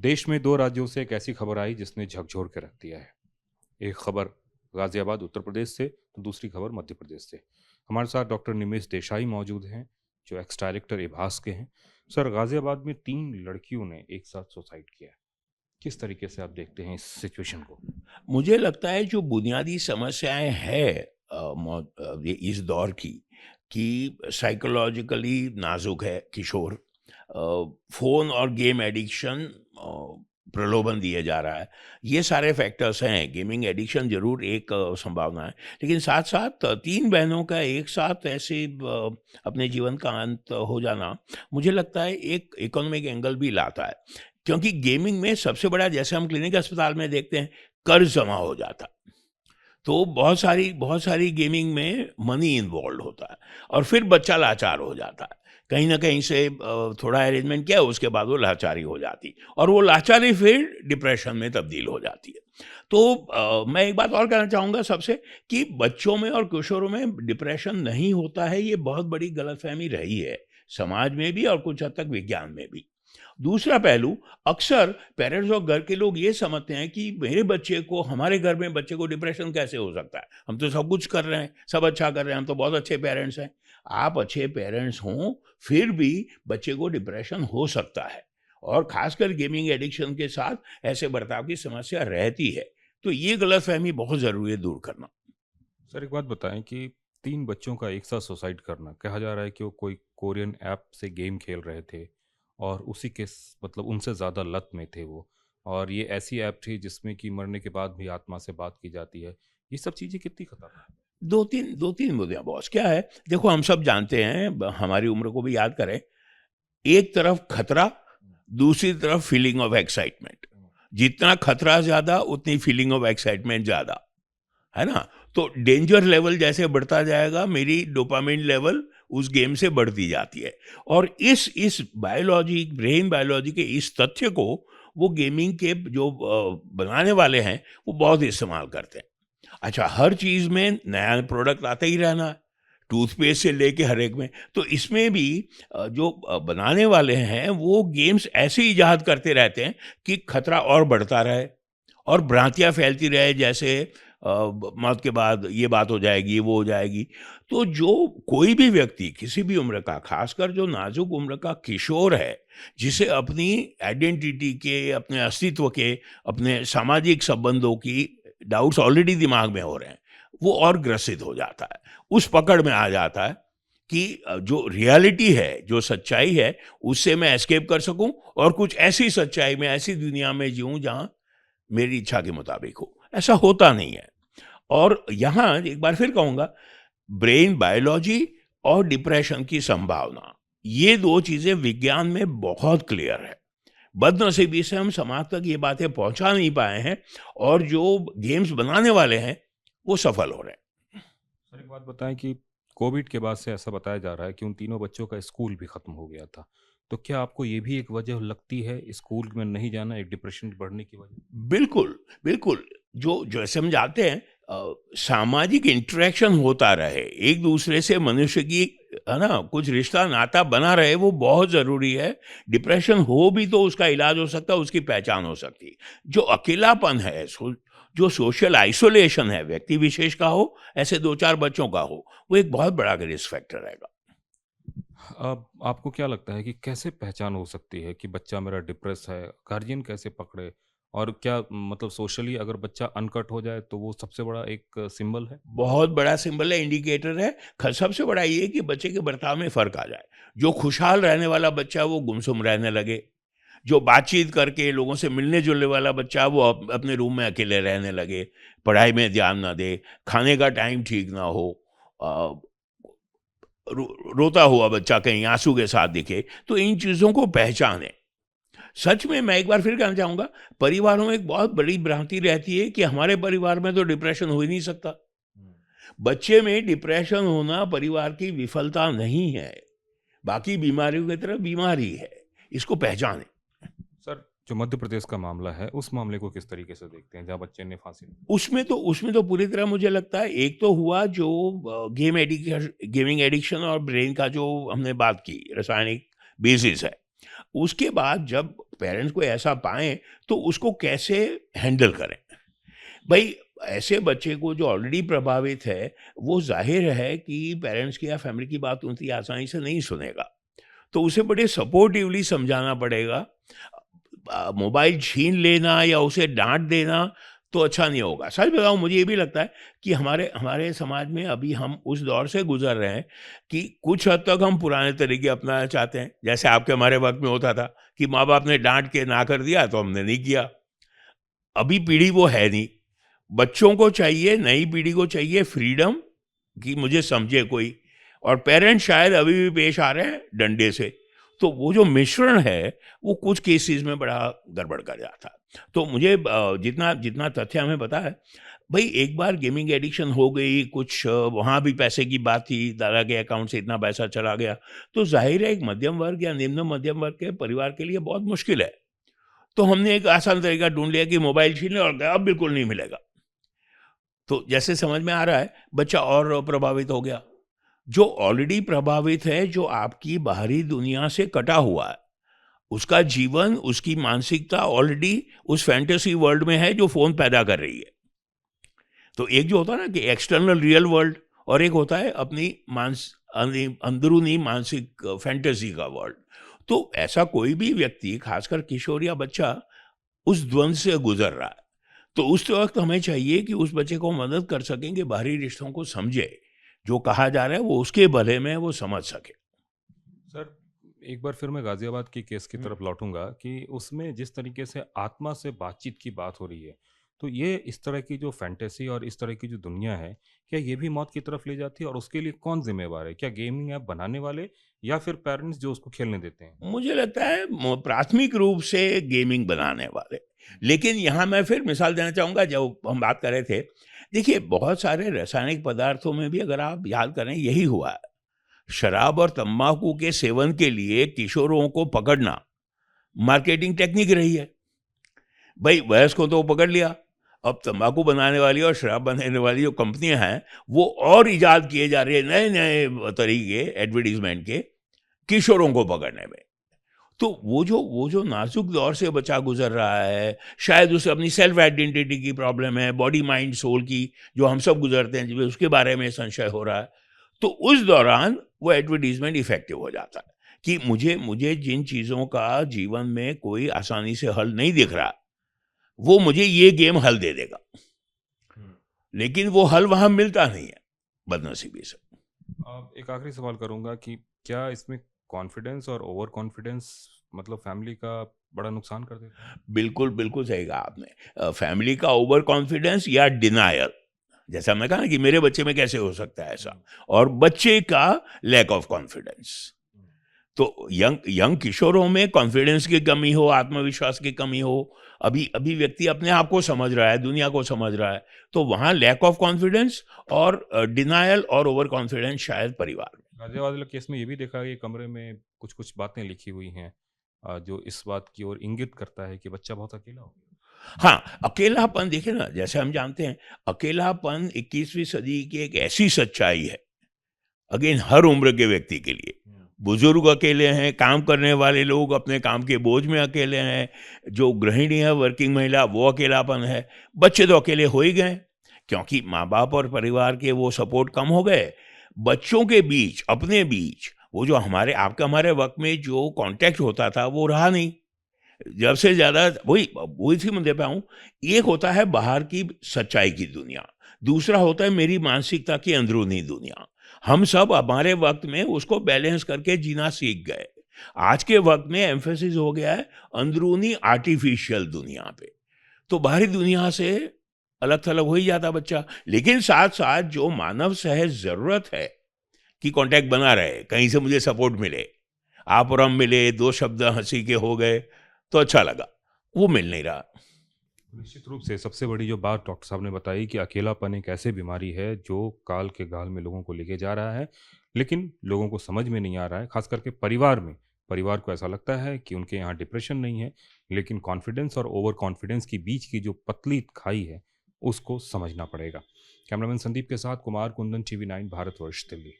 देश में दो राज्यों से एक ऐसी खबर आई जिसने झकझोर के रख दिया है। एक खबर गाजियाबाद उत्तर प्रदेश से तो दूसरी खबर मध्य प्रदेश से। हमारे साथ डॉक्टर निमेश देसाई मौजूद हैं, जो एक्स डायरेक्टर इभास के हैं। सर, गाजियाबाद में 3 लड़कियों ने एक साथ सुसाइड किया है। किस तरीके से आप देखते हैं इस सिचुएशन को? मुझे लगता है जो बुनियादी समस्याएं हैं ये इस दौर की कि साइकोलॉजिकली नाजुक है किशोर। फोन और गेम एडिक्शन प्रलोभन दिया जा रहा है। ये सारे फैक्टर्स हैं। गेमिंग एडिक्शन जरूर एक संभावना है, लेकिन साथ साथ तीन बहनों का एक साथ ऐसे अपने जीवन का अंत हो जाना मुझे लगता है एक इकोनॉमिक एंगल भी लाता है। क्योंकि गेमिंग में सबसे बड़ा, जैसे हम क्लिनिक अस्पताल में देखते हैं, कर्ज जमा हो जाता है। तो बहुत सारी गेमिंग में मनी इन्वॉल्व होता है और फिर बच्चा लाचार हो जाता है। कहीं ना कहीं से थोड़ा अरेंजमेंट किया, उसके बाद वो लाचारी हो जाती और वो लाचारी फिर डिप्रेशन में तब्दील हो जाती है। तो मैं एक बात और कहना चाहूँगा सबसे, कि बच्चों में और किशोरों में डिप्रेशन नहीं होता है, ये बहुत बड़ी गलतफहमी रही है समाज में भी और कुछ हद तक विज्ञान में भी। दूसरा पहलू, अक्सर पेरेंट्स और घर के लोग ये समझते हैं कि मेरे बच्चे को, हमारे घर में बच्चे को डिप्रेशन कैसे हो सकता है, हम तो सब कुछ कर रहे हैं, सब अच्छा कर रहे हैं, हम तो बहुत अच्छे पेरेंट्स हैं। आप अच्छे पेरेंट्स हों फिर भी बच्चे को डिप्रेशन हो सकता है, और खासकर गेमिंग एडिक्शन के साथ ऐसे बर्ताव की समस्या रहती है। तो ये गलतफहमी बहुत ज़रूरी है दूर करना। सर, एक बात बताएं कि 3 बच्चों का एक साथ सुसाइड करना, कहा जा रहा है कि वो कोई कोरियन ऐप से गेम खेल रहे थे और उसी के मतलब उनसे ज़्यादा लत में थे वो। और ये ऐसी ऐप थी जिसमें कि मरने के बाद भी आत्मा से बात की जाती है। ये सब चीज़ें कितनी खतरनाक है? दो तीन मुद्दे हैं बॉस। क्या है, देखो, हम सब जानते हैं, हमारी उम्र को भी याद करें, एक तरफ खतरा, दूसरी तरफ फीलिंग ऑफ एक्साइटमेंट। जितना खतरा ज्यादा उतनी फीलिंग ऑफ एक्साइटमेंट ज्यादा, है ना? तो डेंजर लेवल जैसे बढ़ता जाएगा, मेरी डोपामिन लेवल उस गेम से बढ़ती जाती है। और इस बायोलॉजी, ब्रेन बायोलॉजी के इस तथ्य को वो गेमिंग के जो बनाने वाले हैं वो बहुत इस्तेमाल करते हैं। अच्छा, हर चीज में नया प्रोडक्ट आते ही रहना है, टूथपेस्ट से लेके हर एक में। तो इसमें भी जो बनाने वाले हैं वो गेम्स ऐसे इजाद करते रहते हैं कि खतरा और बढ़ता रहे और भ्रांतियां फैलती रहे, जैसे मौत के बाद ये बात हो जाएगी, वो हो जाएगी। तो जो कोई भी व्यक्ति किसी भी उम्र का, खासकर जो नाजुक उम्र का किशोर है, जिसे अपनी आइडेंटिटी के, अपने अस्तित्व के, अपने सामाजिक संबंधों की डाउट्स ऑलरेडी दिमाग में हो रहे हैं, वो और ग्रसित हो जाता है, उस पकड़ में आ जाता है कि जो रियलिटी है, जो सच्चाई है, उससे मैं एस्केप कर सकूं और कुछ ऐसी सच्चाई में, ऐसी दुनिया में जीऊं जहां मेरी इच्छा के मुताबिक हो। ऐसा होता नहीं है। और यहाँ एक बार फिर कहूंगा, ब्रेन बायोलॉजी और डिप्रेशन की संभावना, ये दो चीजें विज्ञान में बहुत क्लियर है। बदनसीबी से हम समाज तक ये बातें पहुंचा नहीं पाए हैं, और जो गेम्स बनाने वाले हैं वो सफल हो रहे हैं। सर, एक बात बताएं कि कोविड के बाद से ऐसा बताया जा रहा है कि उन 3 बच्चों का स्कूल भी खत्म हो गया था। तो क्या आपको ये भी एक वजह लगती है, स्कूल में नहीं जाना एक डिप्रेशन बढ़ने की वजह? बिल्कुल, बिल्कुल। जो जैसे हम जानते हैं, सामाजिक इंटरेक्शन होता रहे, एक दूसरे से मनुष्य की, है ना, कुछ रिश्ता नाता बना रहे, वो बहुत ज़रूरी है। डिप्रेशन हो भी तो उसका इलाज हो सकता है, उसकी पहचान हो सकती है। जो अकेलापन है, जो सोशल आइसोलेशन है, व्यक्ति विशेष का हो, ऐसे 2-4 बच्चों का हो, वो एक बहुत बड़ा रिस्क फैक्टर रहेगा। अब आपको क्या लगता है कि कैसे पहचान हो सकती है कि बच्चा मेरा डिप्रेस है? गार्जियन कैसे पकड़े? और क्या मतलब सोशली अगर बच्चा अनकट हो जाए तो वो सबसे बड़ा एक सिंबल है? बहुत बड़ा सिंबल है, इंडिकेटर है। सबसे बड़ा ये कि बच्चे के बर्ताव में फ़र्क आ जाए। जो खुशहाल रहने वाला बच्चा वो गुमसुम रहने लगे, जो बातचीत करके लोगों से मिलने-जुलने वाला बच्चा वो अपने रूम में अकेले रहने लगे, पढ़ाई में ध्यान ना दे, खाने का टाइम ठीक ना हो, अ, रो रोता हुआ बच्चा कहीं आँसू के साथ दिखे, तो इन चीज़ों को पहचानें। सच में मैं एक बार फिर कहना चाहूँगा, परिवारों में एक बहुत बड़ी भ्रांति रहती है कि हमारे परिवार में तो डिप्रेशन हो ही नहीं सकता। बच्चे में डिप्रेशन होना परिवार की विफलता नहीं है, बाकी बीमारियों की तरह बीमारी है। इसको पहचानें। सर, जो मध्य प्रदेश का मामला है, उस मामले को किस तरीके से देखते हैं जहाँ बच्चे ने फांसी ली? उसमें तो पूरी तरह मुझे लगता है, एक तो हुआ जो गेमिंग एडिक्शन और ब्रेन का जो हमने बात की, रासायनिक बेसिस है। उसके बाद जब पेरेंट्स को ऐसा पाएँ तो उसको कैसे हैंडल करें? भई ऐसे बच्चे को जो ऑलरेडी प्रभावित है, वो ज़ाहिर है कि पेरेंट्स की या फैमिली की बात उतनी आसानी से नहीं सुनेगा। तो उसे बड़े सपोर्टिवली समझाना पड़ेगा। मोबाइल छीन लेना या उसे डाँट देना तो अच्छा नहीं होगा। सच बताऊँ, मुझे ये भी लगता है कि हमारे हमारे समाज में अभी हम उस दौर से गुज़र रहे हैं कि कुछ हद तक हम पुराने तरीके अपनाना चाहते हैं। जैसे आपके हमारे वक़्त में होता था कि माँ-बाप ने डाँट के ना कर दिया तो हमने नहीं किया। अभी पीढ़ी वो है नहीं। बच्चों को चाहिए, नई पीढ़ी को चाहिए फ्रीडम कि मुझे समझे कोई, और पेरेंट्स शायद अभी भी पेश आ रहे हैं डंडे से। तो वो जो मिश्रण है, वो कुछ केसेस में बड़ा गड़बड़ कर जाता है। तो मुझे जितना जितना तथ्य हमें पता है, भई एक बार गेमिंग एडिक्शन हो गई, कुछ वहाँ भी पैसे की बात थी, दादा के अकाउंट से इतना पैसा चला गया, तो ज़ाहिर है एक मध्यम वर्ग या निम्न मध्यम वर्ग के परिवार के लिए बहुत मुश्किल है। तो हमने एक आसान तरीका ढूँढ लिया कि मोबाइल छीन लो और अब बिल्कुल नहीं मिलेगा। तो जैसे समझ में आ रहा है, बच्चा और प्रभावित हो गया। जो ऑलरेडी प्रभावित है, जो आपकी बाहरी दुनिया से कटा हुआ है, उसका जीवन, उसकी मानसिकता ऑलरेडी उस फैंटेसी वर्ल्ड में है जो फ़ोन पैदा कर रही है। तो एक जो होता है ना कि एक्सटर्नल रियल वर्ल्ड, और एक होता है अपनी अंदरूनी मानसिक फैंटेसी का वर्ल्ड। तो ऐसा कोई भी व्यक्ति, खासकर किशोर या बच्चा, उस द्वंद से गुजर रहा है। तो उस वक्त हमें चाहिए कि उस बच्चे को मदद कर सकें कि बाहरी रिश्तों को समझे, जो कहा जा रहा है वो उसके भले में वो समझ सके। सर, एक बार फिर मैं गाजियाबाद की केस की तरफ लौटूंगा कि उसमें जिस तरीके से आत्मा से बातचीत की बात हो रही है, तो ये इस तरह की जो फैंटेसी और इस तरह की जो दुनिया है, क्या ये भी मौत की तरफ ले जाती है? और उसके लिए कौन जिम्मेवार है? क्या गेमिंग ऐप बनाने वाले या फिर पेरेंट्स जो उसको खेलने देते हैं? मुझे लगता है प्राथमिक रूप से गेमिंग बनाने वाले। लेकिन यहाँ मैं फिर मिसाल देना चाहूँगा, जब हम बात कर रहे थे, देखिए बहुत सारे रासायनिक पदार्थों में भी अगर आप याद करें यही हुआ है। शराब और तंबाकू के सेवन के लिए किशोरों को पकड़ना मार्केटिंग टेक्निक रही है। भाई वयस्क को तो पकड़ लिया, अब तंबाकू बनाने वाली और शराब बनाने वाली जो कंपनियां हैं, वो और इजाद किए जा रहे हैं नए नए तरीके एडवर्टीजमेंट के, किशोरों को पकड़ने में। तो वो जो नाजुक दौर से बच्चा गुजर रहा है, शायद उसे अपनी सेल्फ आइडेंटिटी की प्रॉब्लम है, बॉडी माइंड सोल की, जो हम सब गुजरते हैं, जिसमें उसके बारे में संशय हो रहा है। तो उस दौरान वो एडवर्टीजमेंट इफेक्टिव हो जाता है कि मुझे मुझे जिन चीज़ों का जीवन में कोई आसानी से हल नहीं दिख रहा, वो मुझे ये गेम हल दे देगा। लेकिन वो हल वहाँ मिलता नहीं है, बदनसीबी से। एक आखिरी सवाल करूंगा कि क्या इसमें कॉन्फिडेंस और ओवर कॉन्फिडेंस मतलब फैमिली का बड़ा नुकसान कर देता है? बिल्कुल, बिल्कुल सही कहा आपने। फैमिली का ओवर कॉन्फिडेंस या डिनायल, जैसा हमने कहा ना कि मेरे बच्चे में कैसे हो सकता है ऐसा, और बच्चे का लैक ऑफ कॉन्फिडेंस। तो यंग यंग किशोरों में कॉन्फिडेंस की कमी हो, आत्मविश्वास की कमी हो, अभी अभी व्यक्ति अपने आप को समझ रहा है, दुनिया को समझ रहा है, तो वहाँ लैक ऑफ कॉन्फिडेंस और डिनायल और ओवर कॉन्फिडेंस शायद परिवार में। गाजियाबाद वाले केस में ये भी देखा कि कमरे में कुछ कुछ बातें लिखी हुई हैं, जो इस बात की ओर इंगित करता है कि बच्चा बहुत अकेला हो गया। हाँ, अकेलापन देखिए ना, जैसे हम जानते हैं, अकेलापन 21वीं सदी की एक ऐसी सच्चाई है, अगेन हर उम्र के व्यक्ति के लिए। बुजुर्ग अकेले हैं, काम करने वाले लोग अपने काम के बोझ में अकेले हैं, जो गृहिणी है, वर्किंग महिला, वो अकेलापन है। बच्चे तो अकेले हो ही गए, क्योंकि माँ बाप और परिवार के वो सपोर्ट कम हो गए। बच्चों के बीच, अपने बीच, वो जो हमारे वक्त में जो कांटेक्ट होता था वो रहा नहीं। जब से ज़्यादा वही वही थी मुद्दे पे आऊँ। एक होता है बाहर की सच्चाई की दुनिया, दूसरा होता है मेरी मानसिकता की अंदरूनी दुनिया। हम सब हमारे वक्त में उसको बैलेंस करके जीना सीख गए। आज के वक्त में एम्फेसिस हो गया है अंदरूनी आर्टिफिशियल दुनिया पे। तो बाहरी दुनिया से अलग थलग हो ही जाता बच्चा, लेकिन साथ साथ जो मानव सहज ज़रूरत है कि कांटेक्ट बना रहे, कहीं से मुझे सपोर्ट मिले, आप और हम मिले, दो शब्द हंसी के हो गए तो अच्छा लगा, वो मिल नहीं रहा। निश्चित रूप से सबसे बड़ी जो बात डॉक्टर साहब ने बताई कि अकेलापन एक ऐसी बीमारी है जो काल के गाल में लोगों को लेके जा रहा है, लेकिन लोगों को समझ में नहीं आ रहा है, खास करके परिवार में। परिवार को ऐसा लगता है कि उनके यहाँ डिप्रेशन नहीं है, लेकिन कॉन्फिडेंस और ओवर कॉन्फिडेंस की बीच की जो पतली खाई है, उसको समझना पड़ेगा। कैमरामैन संदीप के साथ कुमार कुंदन, TV9 भारतवर्ष, दिल्ली।